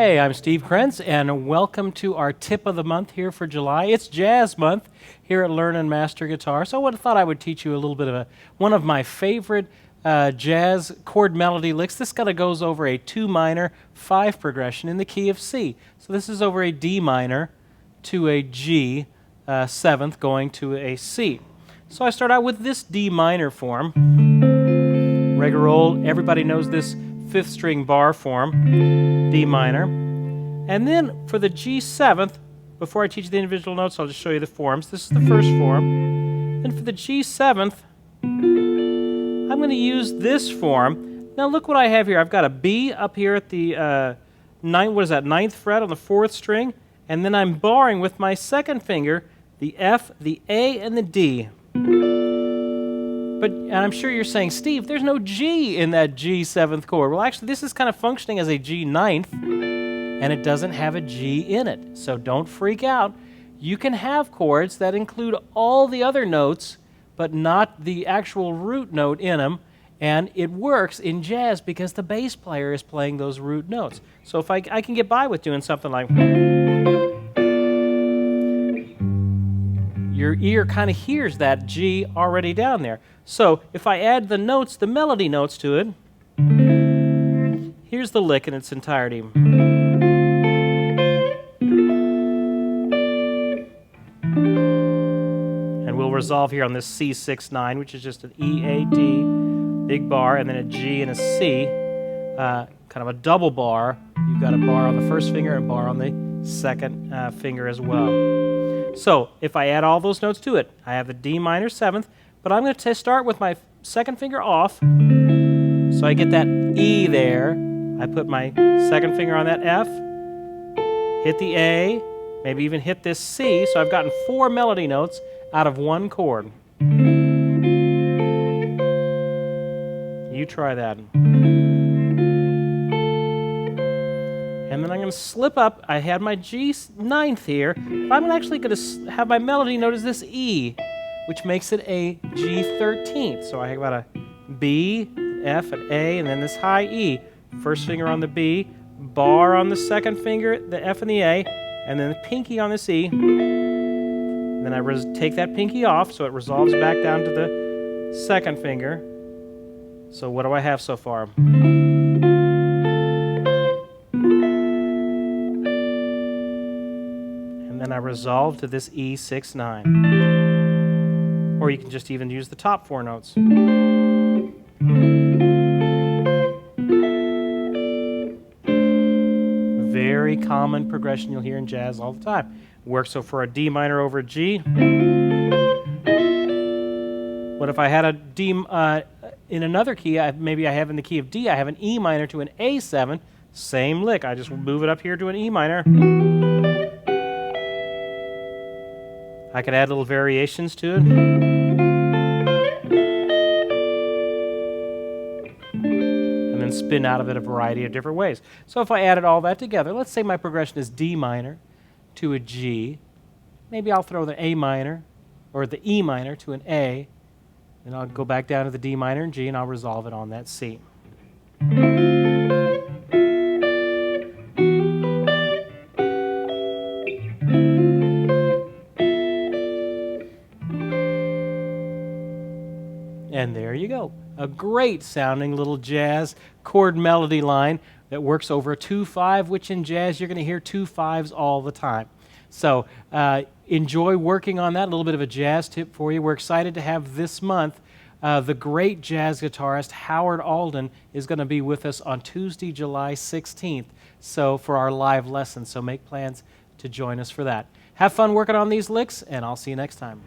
Hey, I'm Steve Krentz, and welcome to our tip of the month here for July. It's Jazz Month here at Learn and Master Guitar, so I thought I would teach you a little bit of one of my favorite jazz chord melody licks. This kind of goes over a 2 minor 5 progression in the key of C. So this is over a D minor to a G 7th going to a C. So I start out with this D minor form. Regular old, everybody knows this 5th string bar form, D minor. And then for the G7th, before I teach you the individual notes, I'll just show you the forms. This is the first form. Then for the G7th, I'm going to use this form. Now look what I have here. I've got a B up here at the ninth fret on the 4th string, and then I'm barring with my second finger the F, the A, and the D. And I'm sure you're saying, Steve, there's no G in that G7th chord. Well, actually, this is kind of functioning as a G 9th, and it doesn't have a G in it. So don't freak out. You can have chords that include all the other notes, but not the actual root note in them, and it works in jazz because the bass player is playing those root notes. So if I can get by with doing something like... your ear kind of hears that G already down there. So if I add the notes, the melody notes to it, here's the lick in its entirety. And we'll resolve here on this C6-9, which is just an E, A, D, big bar, and then a G and a C, kind of a double bar. You've got a bar on the first finger and a bar on the second finger as well. So if I add all those notes to it, I have the D minor 7th, but I'm going to start with my second finger off, so I get that E there. I put my second finger on that F, hit the A, maybe even hit this C, so I've gotten 4 melody notes out of 1 chord. You try that. And then I'm going to slip up. I had my G 9th here, but I'm actually going to have my melody note as this E, which makes it a G 13th. So I got a B, F, an A, and then this high E. First finger on the B, bar on the second finger, the F and the A, and then the pinky on the C. And then I take that pinky off, so it resolves back down to the second finger. So what do I have so far? And I resolve to this E6-9. Or you can just even use the top 4 notes. Very common progression you'll hear in jazz all the time. Works so for a D minor over a G. What if I had a D in another key? Maybe I have in the key of D, I have an E minor to an A7. Same lick. I just move it up here to an E minor. I could add little variations to it. And then spin out of it a variety of different ways. So if I added all that together, let's say my progression is D minor to a G. Maybe I'll throw the A minor or the E minor to an A. And I'll go back down to the D minor and G, and I'll resolve it on that C. And there you go. A great sounding little jazz chord melody line that works over a 2-5, which in jazz you're going to hear 2 5s all the time. So enjoy working on that. A little bit of a jazz tip for you. We're excited to have this month the great jazz guitarist Howard Alden is going to be with us on Tuesday, July 16th. So for our live lesson. So make plans to join us for that. Have fun working on these licks, and I'll see you next time.